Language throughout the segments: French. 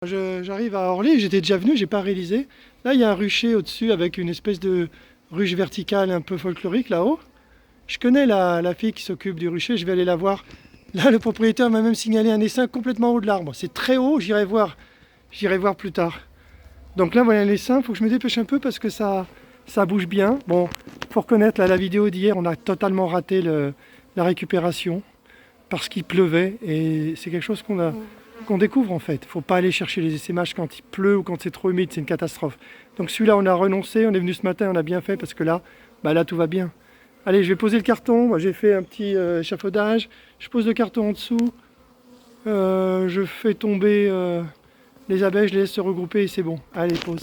J'arrive à Orly, j'étais déjà venu, j'ai pas réalisé. Là, il y a un rucher au-dessus avec une espèce de ruche verticale un peu folklorique là-haut. Je connais la fille qui s'occupe du rucher, je vais aller la voir. Là, le propriétaire m'a même signalé un essaim complètement haut de l'arbre. C'est très haut, j'irai voir plus tard. Donc là, voilà un essaim, il faut que je me dépêche un peu parce que ça bouge bien. Bon, faut reconnaître, là, la vidéo d'hier, on a totalement raté la récupération parce qu'il pleuvait et c'est quelque chose qu'on découvre en fait. Il ne faut pas aller chercher les essaimages quand il pleut ou quand c'est trop humide, c'est une catastrophe. Donc celui-là, on a renoncé, on est venu ce matin, on a bien fait parce que là, là tout va bien. Allez, je vais poser le carton. Moi, j'ai fait un petit échafaudage. Je pose le carton en dessous. Je fais tomber les abeilles, je les laisse se regrouper et c'est bon. Allez, pose.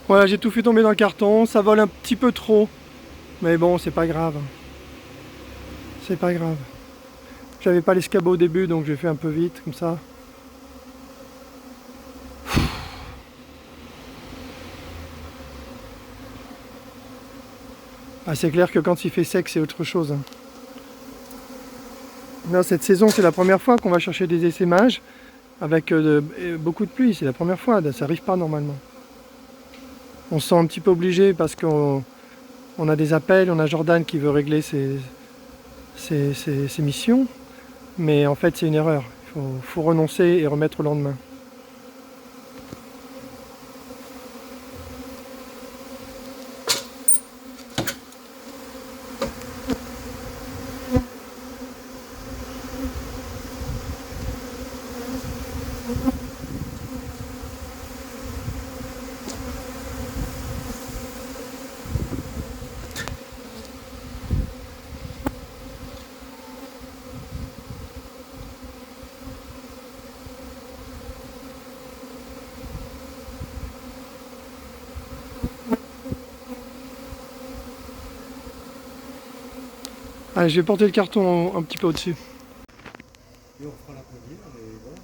Voilà, j'ai tout fait tomber dans le carton. Ça vole un petit peu trop. Mais bon, c'est pas grave. C'est pas grave. J'avais pas l'escabeau au début, donc j'ai fait un peu vite, comme ça. Ah, c'est clair que quand il fait sec, c'est autre chose. Là, cette saison, c'est la première fois qu'on va chercher des essaimages avec beaucoup de pluie. C'est la première fois, ça n'arrive pas normalement. On se sent un petit peu obligé parce qu'on a des appels, on a Jordan qui veut régler ses missions. Mais en fait, c'est une erreur. Il faut renoncer et remettre le lendemain. Allez, je vais porter le carton un petit peu au-dessus. Et on fera la première, mais voilà.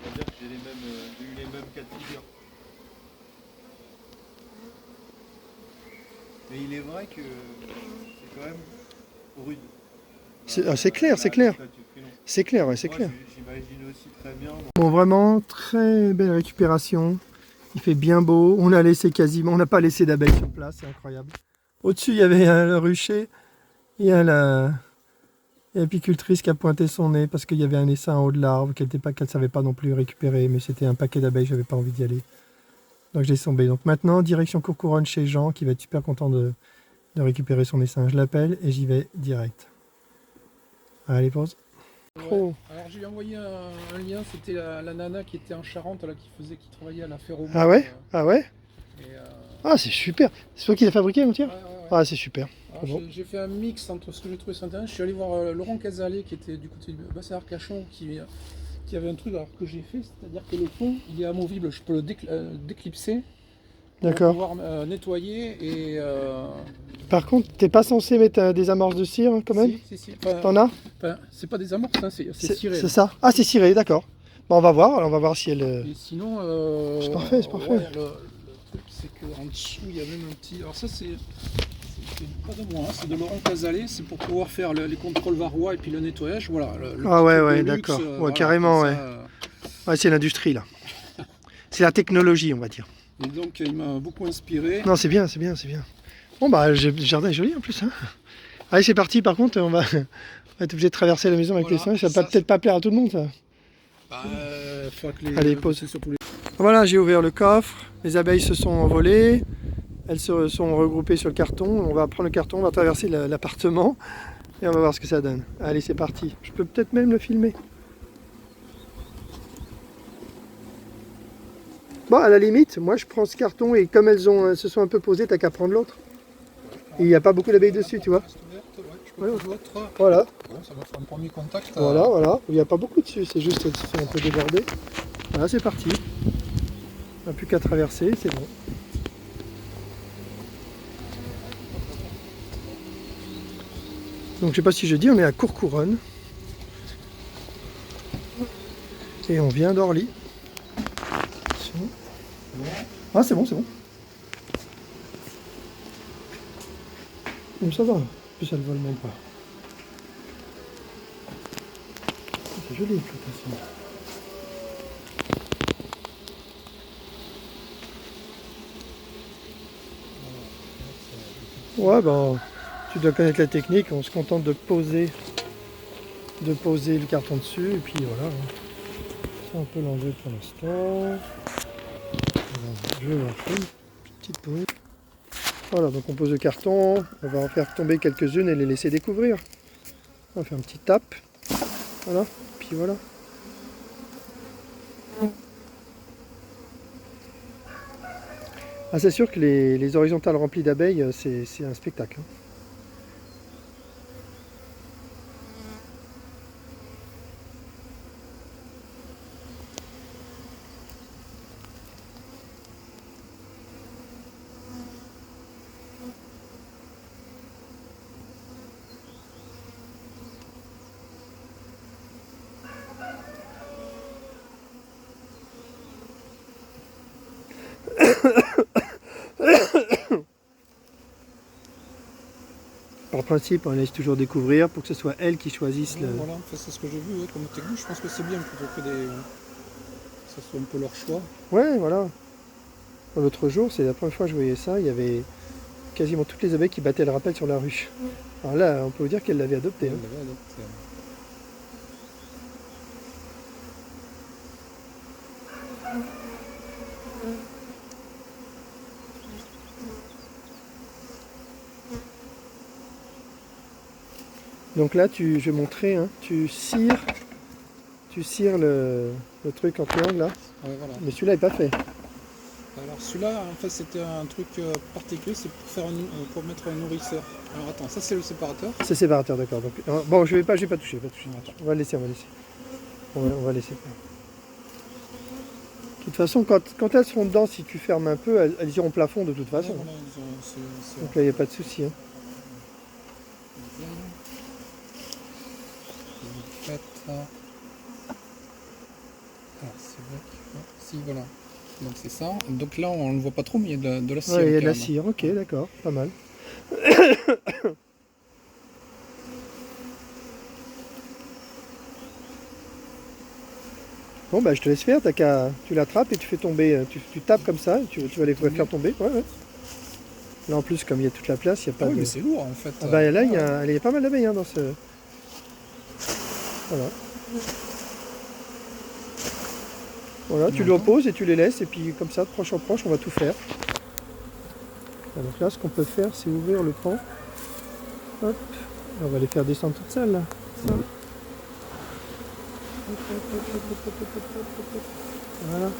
On va dire que j'ai eu les mêmes cas de figure. Mais il est vrai que c'est quand même rude. C'est clair, c'est clair. C'est clair, ouais, c'est clair. J'imagine aussi très bien. Bon, vraiment, très belle récupération. Il fait bien beau. On a laissé quasiment, on n'a pas laissé d'abeilles sur place, c'est incroyable. Au-dessus, il y avait le rucher. Il y a l'apicultrice qui a pointé son nez parce qu'il y avait un essaim en haut de l'arbre qu'elle ne savait pas non plus récupérer, mais c'était un paquet d'abeilles, j'avais pas envie d'y aller. Donc je l'ai tombé. Donc maintenant, direction Courcouronne chez Jean, qui va être super content de récupérer son essaim. Je l'appelle et j'y vais direct. Allez, pause. Ouais. Alors j'ai envoyé un lien, c'était la nana qui était en Charente, là, qui travaillait à la ferro. Ah ouais? Ah ouais? Et, Ah, c'est super. C'est toi qui l'as fabriqué, mon tir? ouais. Ah, c'est super. Alors, Bon. j'ai fait un mix entre ce que j'ai trouvé sur internet. Je suis allé voir Laurent Casalet qui était du côté de Bassin-Arcachon qui avait un truc alors, que j'ai fait, c'est-à-dire que le fond il est amovible, je peux le déclipser pour D'accord. pouvoir nettoyer et... Par contre, t'es pas censé mettre des amorces de cire hein, quand même? Si. Enfin, T'en as? c'est pas des amorces, hein, c'est ciré. C'est ça? Ah, c'est ciré, d'accord. Bon, on va voir. Alors, on va voir si elle. Et sinon, C'est parfait, c'est parfait. ouais, le truc c'est qu'en dessous il y a même un petit. Alors ça c'est pas de moi, hein, c'est de Laurent Casalet, c'est pour pouvoir faire les contrôles varrois et puis le nettoyage. Voilà. Ah ouais, petit truc ouais, de luxe, d'accord. Ouais, voilà, carrément, comme ouais. ça, Ouais, c'est l'industrie là. C'est la technologie, on va dire. Et donc il m'a beaucoup inspiré. Non, c'est bien, c'est bien, c'est bien. Bon bah le jardin est joli en plus. Hein. Allez c'est parti, par contre on va être obligé de traverser la maison avec Voilà, les seringues, ça va ça, peut-être pas plaire à tout le monde ça. Bah, faudra que les... Allez, pause. c'est surtout les... Voilà, j'ai ouvert le coffre, les abeilles se sont envolées, elles se sont regroupées sur le carton, on va prendre le carton, on va traverser l'appartement et on va voir ce que ça donne. Allez c'est parti, je peux peut-être même le filmer. Bon à la limite, moi je prends ce carton et comme elles se sont un peu posées, t'as qu'à prendre l'autre. Et il n'y a pas beaucoup d'abeilles dessus, tu vois. Ouais, je peux prendre l'autre. Voilà. Bon, ça va faire un premier contact. Voilà, voilà. Il n'y a pas beaucoup dessus, c'est juste qu'elle se fait un peu déborder. Voilà, c'est parti. On n'a plus qu'à traverser, c'est bon. Donc je sais pas si je dis, on est à Courcouronnes. Et on vient d'Orly. Ah c'est bon, c'est bon. Donc ça va, en plus ça ne vole même pas. C'est joli, l'exploitation. Ouais, ben, tu dois connaître la technique, on se contente de poser le carton dessus, et puis voilà. Ça, on peut l'enlever pour l'instant. Je vais voir une petite pause. Voilà, donc on pose le carton, on va en faire tomber quelques-unes et les laisser découvrir. On va faire un petit tape. Voilà, puis voilà. Ah, c'est sûr que les horizontales remplies d'abeilles, c'est un spectacle. Hein. Par principe, on laisse toujours découvrir pour que ce soit elles qui choisissent le... Voilà, enfin, c'est ce que j'ai vu ouais, comme technique. Je pense que c'est bien plutôt que que ça soit un peu leur choix. Ouais, voilà. L'autre jour, c'est la première fois que je voyais ça, il y avait quasiment toutes les abeilles qui battaient le rappel sur la ruche. Alors là, on peut vous dire qu'elles l'avaient adopté. Hein. Elle l'avait adopté. Donc là, je vais montrer, hein, tu cires le truc en triangle là, Ouais, voilà. mais celui-là n'est pas fait. Alors celui-là, en fait, c'était un truc particulier, c'est pour faire pour mettre un nourrisseur. Alors attends, ça c'est le séparateur. C'est séparateur, d'accord. Donc, bon, je vais pas toucher, On va laisser, on va laisser. De toute façon, quand elles seront dedans, si tu fermes un peu, elles iront au plafond de toute façon. Ouais, voilà, Donc là, il n'y a pas de souci. Hein. Alors c'est vrai que... Si, voilà. Donc c'est ça. Donc là, on ne voit pas trop, mais il y a de la cire. Ouais, il y a de la cire, ok, d'accord, pas mal. Bon, bah je te laisse faire, tu l'attrapes et tu fais tomber, tu tapes comme ça, et tu vas les faire tomber. Ouais, ouais. Là en plus, comme il y a toute la place, il n'y a pas Ah oui, de... mais c'est lourd en fait. Ah bah là, il y a pas mal d'abeilles hein, dans ce... Voilà. Voilà, tu le poses et tu les laisses, et puis comme ça, de proche en proche, on va tout faire. Donc là, ce qu'on peut faire, c'est ouvrir le pan. Hop, on va les faire descendre toutes seules là. Ça. Voilà.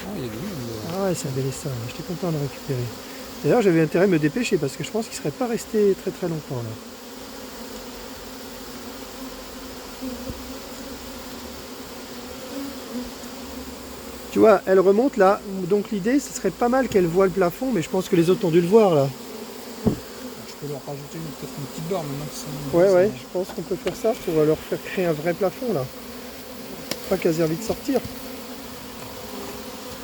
Ah, il y a du monde. Ah ouais, c'est un bel essaim, j'étais content de récupérer. D'ailleurs, j'avais intérêt à me dépêcher parce que je pense qu'il ne serait pas resté très très longtemps là. Tu vois, elle remonte là, donc l'idée, ce serait pas mal qu'elle voie le plafond, mais je pense que les autres ont dû le voir là. Je peux leur rajouter peut-être une petite barre maintenant qu'ils sont... Ouais, ouais, je pense qu'on peut faire ça pour leur faire créer un vrai plafond là. Pas qu'elles aient envie de sortir.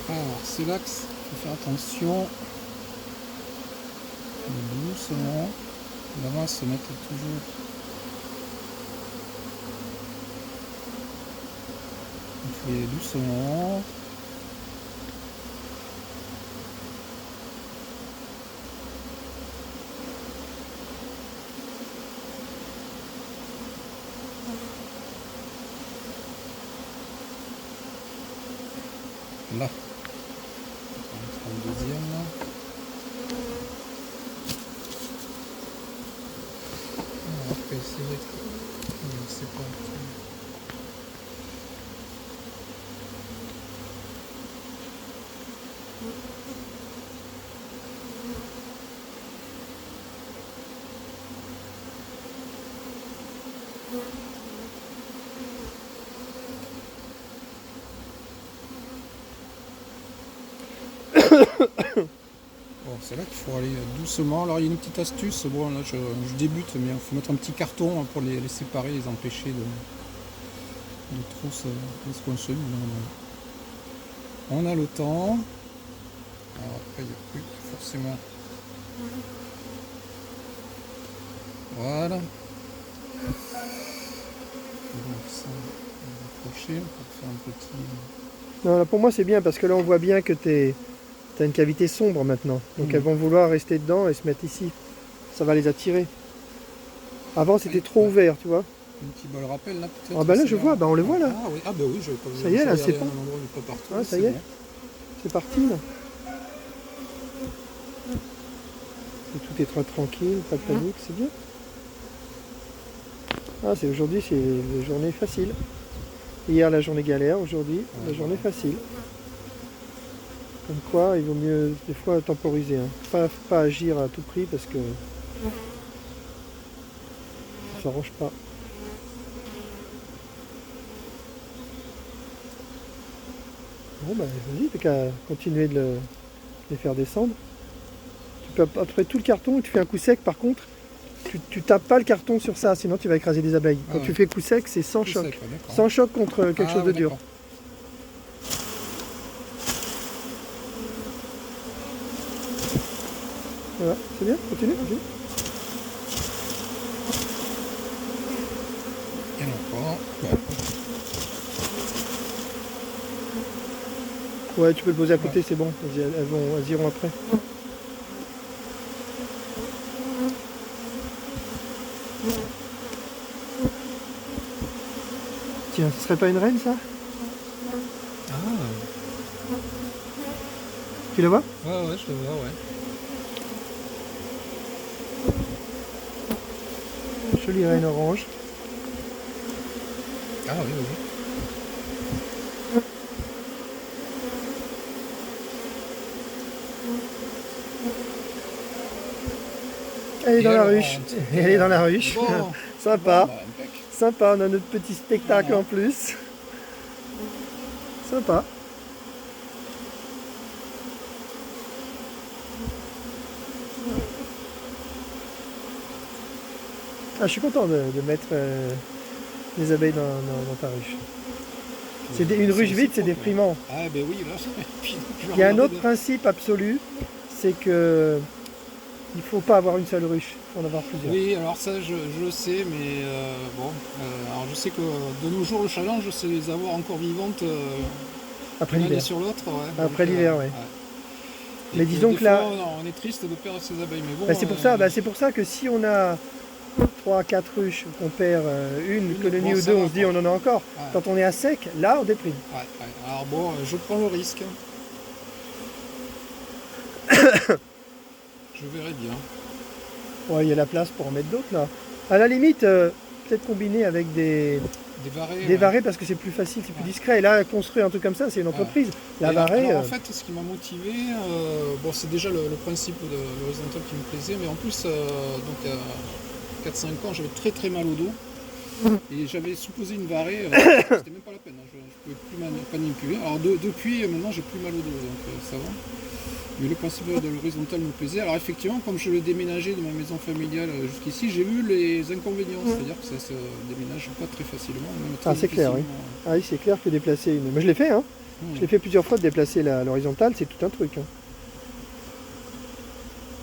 Alors, c'est là qu'il faut faire attention. Doucement. Là-bas, se mettre toujours... Il faut y aller doucement. Voilà. On prend le deuxième là. Alors, après, c'est vrai que je sais pas. Bon, c'est là qu'il faut aller doucement. Alors il y a une petite astuce, bon là je débute, mais il faut mettre un petit carton pour les séparer, les empêcher de trop se coincer. On a le temps. Alors après il n'y a plus forcément. Voilà. Donc ça, on va accrocher pour faire un petit. Non, là, pour moi c'est bien parce que là on voit bien que tu as une cavité sombre maintenant. Donc elles vont vouloir rester dedans et se mettre ici. Ça va les attirer. Avant c'était trop ouvert, tu vois. Un petit bol rappel là peut-être. Ah bah là je vois, bah on le voit là. Ah oui, bah oui, j'avais pas vu. Ça y est là, c'est pas. Pas partout. Ah ça y est. C'est parti là. Et tout est très tranquille, pas de panique, c'est bien. Ah c'est aujourd'hui c'est la journée facile. Hier la journée galère, aujourd'hui la journée facile. Comme quoi il vaut mieux des fois temporiser, hein. Pas agir à tout prix parce que ça s'arrange pas. Bon bah vas-y, t'as qu'à continuer de les faire descendre. Tu peux après tout le carton, tu fais un coup sec par contre, tu tapes pas le carton sur ça, sinon tu vas écraser des abeilles. Quand tu fais coup sec, c'est sans choc. Sec, ouais, sans choc contre quelque chose de dur. Voilà, c'est bien, continue. Et encore. Ouais, tu peux le poser à côté, c'est bon, elles iront après. Tiens, ce serait pas une reine ça? Ah. Tu la vois? Ouais, je le vois, ouais. Jolie reine orange. Ah oui. Elle est dans la ruche. Elle est dans la ruche. Bon. Sympa. Bon, bah, Sympa, on a notre petit spectacle en plus. Sympa. Ah, je suis content de mettre les abeilles dans ta ruche. Une ruche vide, c'est déprimant. Ah ben oui, là. Il y a un autre principe absolu, c'est que il faut pas avoir une seule ruche, il faut en avoir plusieurs. Oui, alors ça je le sais, mais bon, alors je sais que de nos jours le challenge c'est les avoir encore vivantes Après l'une l'hiver. sur l'autre. Ouais, Après l'hiver, ouais. Mais Et disons des que là, fois, on est triste de perdre ces abeilles, mais bon. c'est pour ça que si on a 3-4 ruches, qu'on perd une colonie ou deux, on se dit on en a encore. Ouais. Quand on est à sec, là on déprime. Ouais. Alors bon, je prends le risque. Je verrai bien. Ouais, il y a la place pour en mettre d'autres là. À la limite, peut-être combiner avec des varées parce que c'est plus facile, c'est plus discret. Et là, construire un truc comme ça, c'est une entreprise. La varée. Alors, en fait, ce qui m'a motivé, bon, c'est déjà le principe de l'horizontal qui me plaisait, mais en plus, donc à 4-5 ans, j'avais très mal au dos. Et j'avais supposé une varée, c'était même pas la peine, hein, je ne pouvais plus manipuler. Alors depuis, maintenant, j'ai plus mal au dos, donc ça va. Mais le principe de l'horizontal me plaisait. Alors effectivement, comme je l'ai déménagé de ma maison familiale jusqu'ici, j'ai vu les inconvénients. C'est-à-dire que ça se déménage pas très facilement. Même très c'est clair, oui. Ah oui, c'est clair que déplacer une... Mais je l'ai fait, hein. Je l'ai fait plusieurs fois de déplacer l'horizontale, c'est tout un truc. Hein.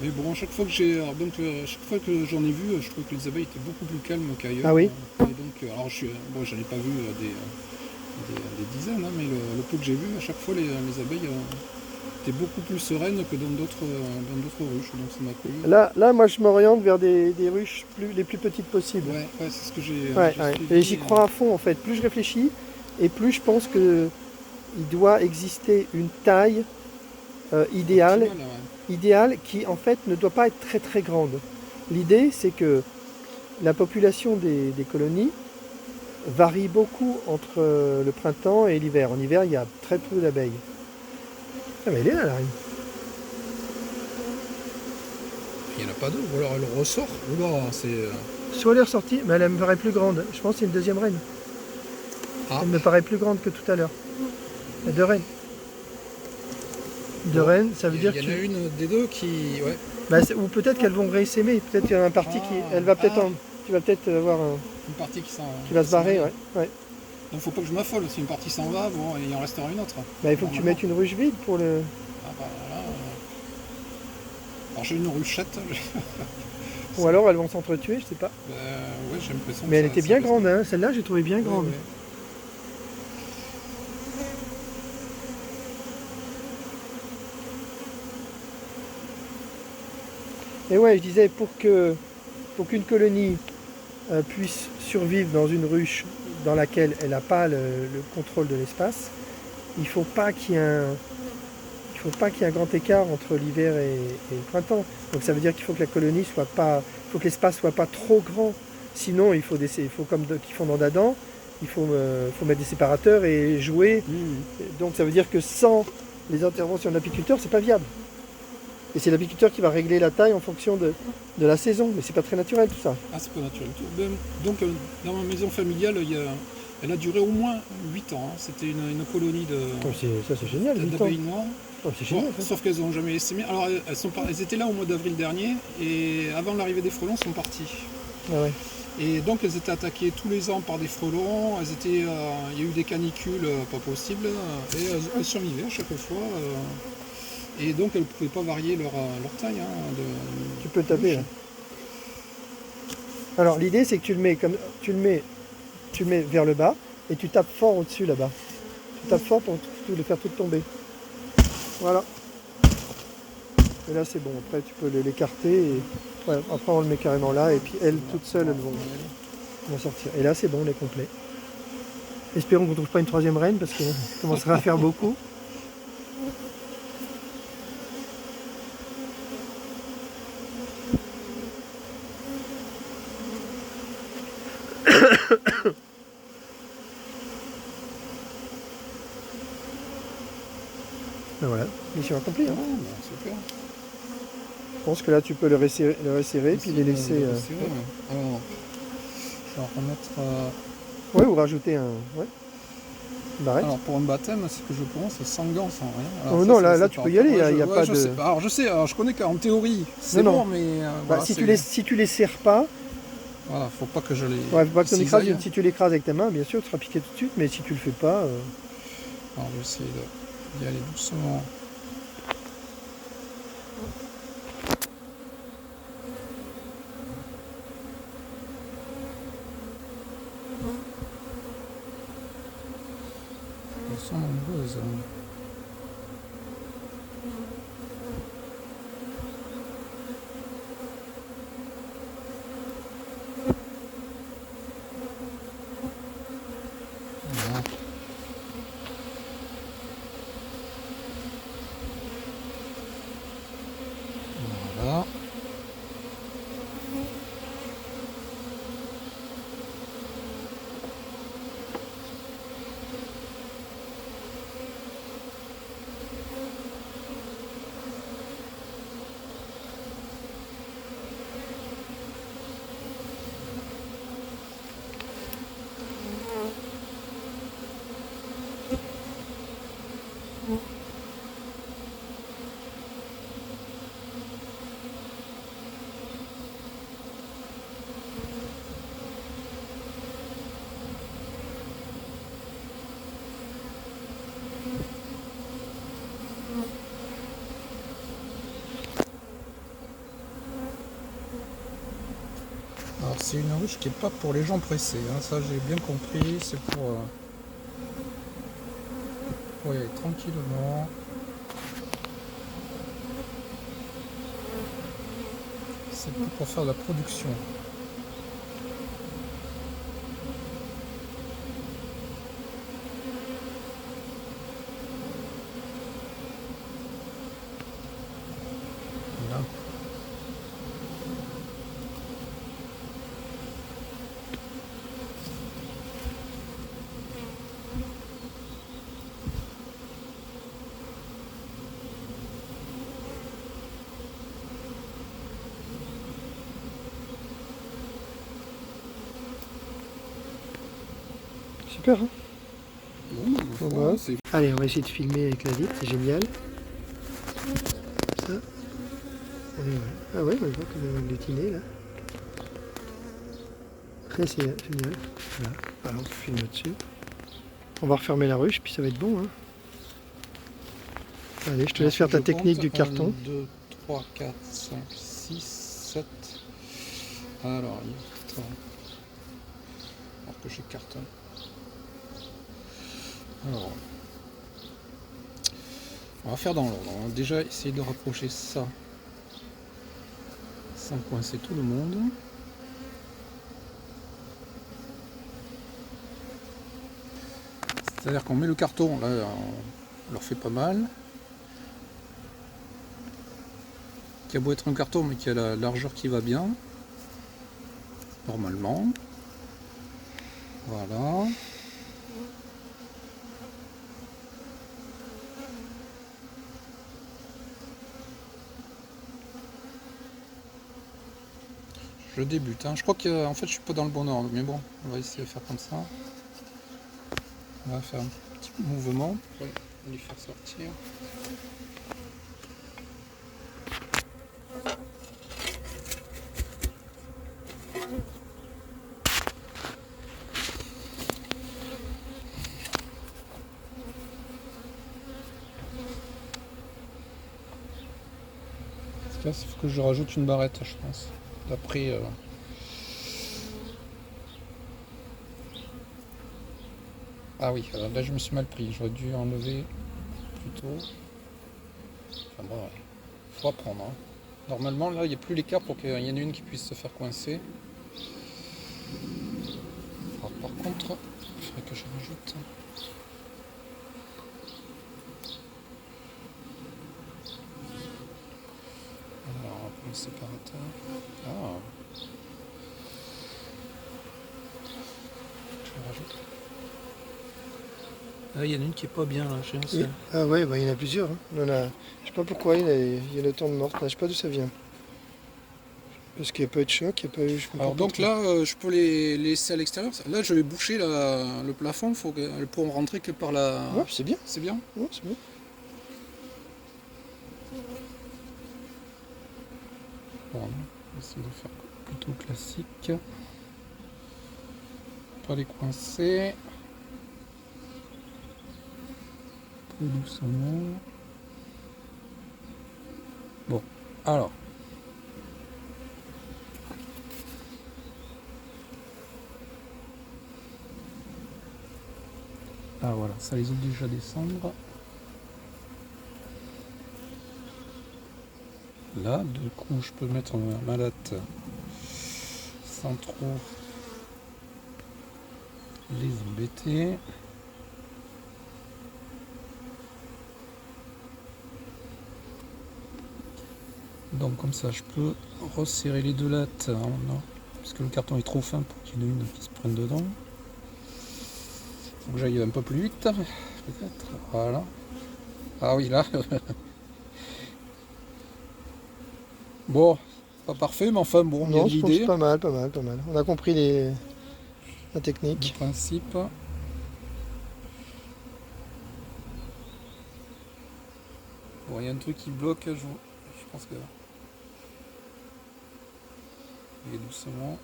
Mais bon, chaque fois que j'en ai vu, je trouve que les abeilles étaient beaucoup plus calmes qu'ailleurs. Ah oui. Et donc, alors bon, j'en ai pas vu des dizaines, hein, mais le peu que j'ai vu, à chaque fois les abeilles étaient beaucoup plus sereines que dans d'autres ruches. Donc ça m'a plu. Là, moi je m'oriente vers des ruches les plus petites possibles. Ouais, c'est ce que j'ai. Et j'y crois à fond en fait. Plus je réfléchis et plus je pense que il doit exister une taille idéale, Optimal, ouais. idéale qui en fait ne doit pas être très très grande. L'idée c'est que la population des colonies varie beaucoup entre le printemps et l'hiver. En hiver, il y a très peu d'abeilles. Ah mais elle est là, la reine. Il n'y en a pas deux, ou alors elle ressort. Oula, c'est. Soit elle est ressortie, mais elle me paraît plus grande. Je pense que c'est une deuxième reine. Ah. Elle me paraît plus grande que tout à l'heure. Il y a deux reines. Deux reines, ça veut dire que Il y en a une des deux qui. Ouais. Bah, ou peut-être qu'elles vont réessaimer. Peut-être qu'il y a un parti qui. Elle va peut-être tu vas peut-être avoir un. Une partie Qui va se barrer, ouais. Ouais. Donc faut pas que je m'affole. Si une partie s'en va, bon, il en restera une autre. Bah, il faut que tu mettes une ruche vide pour le. Ah bah là. Alors j'ai une ruchette. Ou alors elles vont s'entretuer, je sais pas. Ouais, j'ai l'impression. Mais elle était bien grande, hein. Celle-là, j'ai trouvé bien grande. Ouais. Et ouais, je disais, pour qu'une colonie puisse survivre dans une ruche dans laquelle elle n'a pas le contrôle de l'espace, il ne faut pas qu'il y ait un grand écart entre l'hiver et le printemps. Donc ça veut dire qu'il faut que la colonie soit pas, il faut que l'espace soit pas trop grand. Sinon, il faut comme qu'ils font dans Dadan, il faut mettre des séparateurs et jouer. Donc ça veut dire que sans les interventions de l'apiculteur, c'est pas viable. Et c'est l'apiculteur qui va régler la taille en fonction de la saison. Mais c'est pas très naturel tout ça. Ah, c'est pas naturel. Donc dans ma maison familiale, elle a duré au moins 8 ans. Hein. C'était une colonie Oh, ça c'est génial, 8 ans. d'abeilles noires. Oh, c'est génial. Bon, sauf qu'elles n'ont jamais essaimé. Alors elles étaient là au mois d'avril dernier et avant l'arrivée des frelons, elles sont parties. Ah ouais. Et donc elles étaient attaquées tous les ans par des frelons. Il y a eu des canicules pas possibles et elles survivaient à chaque fois. Et donc elles ne pouvaient pas varier leur taille. Hein, tu peux taper là. Alors l'idée c'est que tu le mets vers le bas et tu tapes fort au-dessus là-bas. Tu tapes fort pour le faire tout tomber. Voilà. Et là c'est bon, après tu peux l'écarter et ouais, après on le met carrément là et puis elles toutes seules elles vont sortir. Et là c'est bon, on est complet. Espérons qu'on ne trouve pas une troisième reine parce qu'on commencerait à faire beaucoup. Ben voilà, mission accomplie. Hein. Super. Je pense que là tu peux le resserrer puis les laisser. Alors, je vais remettre. Ouais, ou rajouter un. Ouais. Barrette. Alors pour un baptême, c'est que je commence sans gants, sans rien. Alors, non, là tu peux y aller, il n'y a pas de. Sais. Alors je sais, je connais qu'en théorie, c'est bon, mais. Voilà, si tu les serres pas. Voilà, faut pas que je les. Ouais, faut pas que tu écrases. Si tu l'écrases avec ta main, bien sûr, tu seras piqué tout de suite, mais si tu le fais pas. Alors je vais essayer d'y aller doucement. Elles sont nombreuses. Voilà. Alors c'est une ruche qui n'est pas pour les gens pressés, hein. Ça j'ai bien compris, c'est pour y aller tranquillement. C'est pour faire de la production. Super, hein. Bon, ma foi, Voilà. c'est Allez, on va essayer de filmer avec la vitre, c'est génial. Comme ça. Et ouais. Ah ouais, on voit comme on va glutiner là. Après, c'est génial. Voilà. Alors, on filme dessus. On va refermer la ruche, puis ça va être bon. Hein. Allez, je te laisse faire ta technique du carton. 1, 2, 3, 4, 5, 6, 7. Alors, il est temps. Alors que j'ai carton. Alors, on va faire dans l'ordre. On va déjà essayer de rapprocher ça sans coincer tout le monde. C'est-à-dire qu'on met le carton, là, on leur fait pas mal. Qui a beau être un carton, mais qui a la largeur qui va bien. Normalement. Voilà. Je débute, hein. Je crois qu'en fait je suis pas dans le bon ordre, mais bon, on va essayer de faire comme ça. On va faire un petit mouvement pour les faire sortir. Il faut que je rajoute une barrette, je pense. D'après. Ah oui, alors là je me suis mal pris. J'aurais dû enlever plus tôt. Enfin bon, ouais. Faut apprendre. Hein. Normalement, là, il n'y a plus l'écart pour qu'il y en ait une qui puisse se faire coincer. Alors, par contre, il faudrait que je rajoute. Alors, on va prendre le séparateur. Ah. Je rajoute. Ah, il y en a une qui est pas bien là, je sais. Oui. Ah ouais, bah, il y en a plusieurs. Hein. Je sais pas pourquoi il y a le temps de morte. Là. Je sais pas d'où ça vient. Parce qu'il n'y a pas eu de choc, il n'y a pas eu. Alors donc là, je peux les laisser à l'extérieur. Là, je vais boucher le plafond. Faut qu'elles pourront rentrer que par la. Ouais, c'est bien. C'est bien. Ouais, c'est bien. Bon, on va essayer de faire plutôt classique. Pas les coincer. Très doucement. Bon, alors. Ah voilà, ça les oblige à descendre. Là, du coup, je peux mettre ma latte sans trop les embêter. Donc comme ça, je peux resserrer les deux lattes, hein, puisque le carton est trop fin pour qu'il y en ait une qui se prenne dedans. Faut que j'aille un peu plus vite, peut-être. Voilà. Ah oui, là. Bon, pas parfait, mais enfin bon, Non, il y je a pense l'idée. pas mal, pas mal, pas mal. On a compris la technique. Le principe. Bon, il y a un truc qui bloque, je pense que. Et doucement.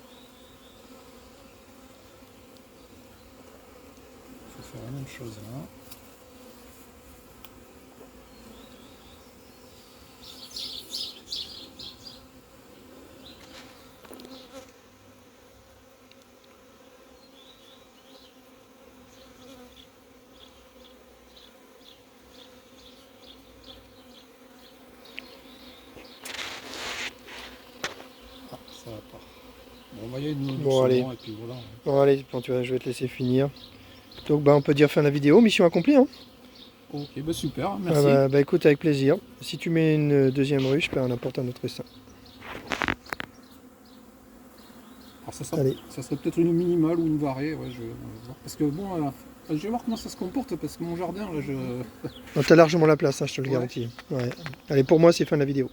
Il faut faire la même chose là. Ah, ça va pas. Bon, on va y aller Bon, doucement, allez. et puis voilà. Bon, allez, bon, tu vois, je vais te laisser finir. Donc, bah, on peut dire fin de la vidéo. Mission accomplie, hein. Ok, bah super, Ah merci. bah, écoute, avec plaisir. Si tu mets une deuxième ruche, bah, on apporte un autre essaim. Alors ça Allez. serait peut-être une minimale ou une varée, ouais, je vais voir. Parce que bon, je vais voir comment ça se comporte, parce que mon jardin, là, T'as largement la place, hein, je te le Ouais. garantis. Ouais. Allez, pour moi, c'est fin de la vidéo.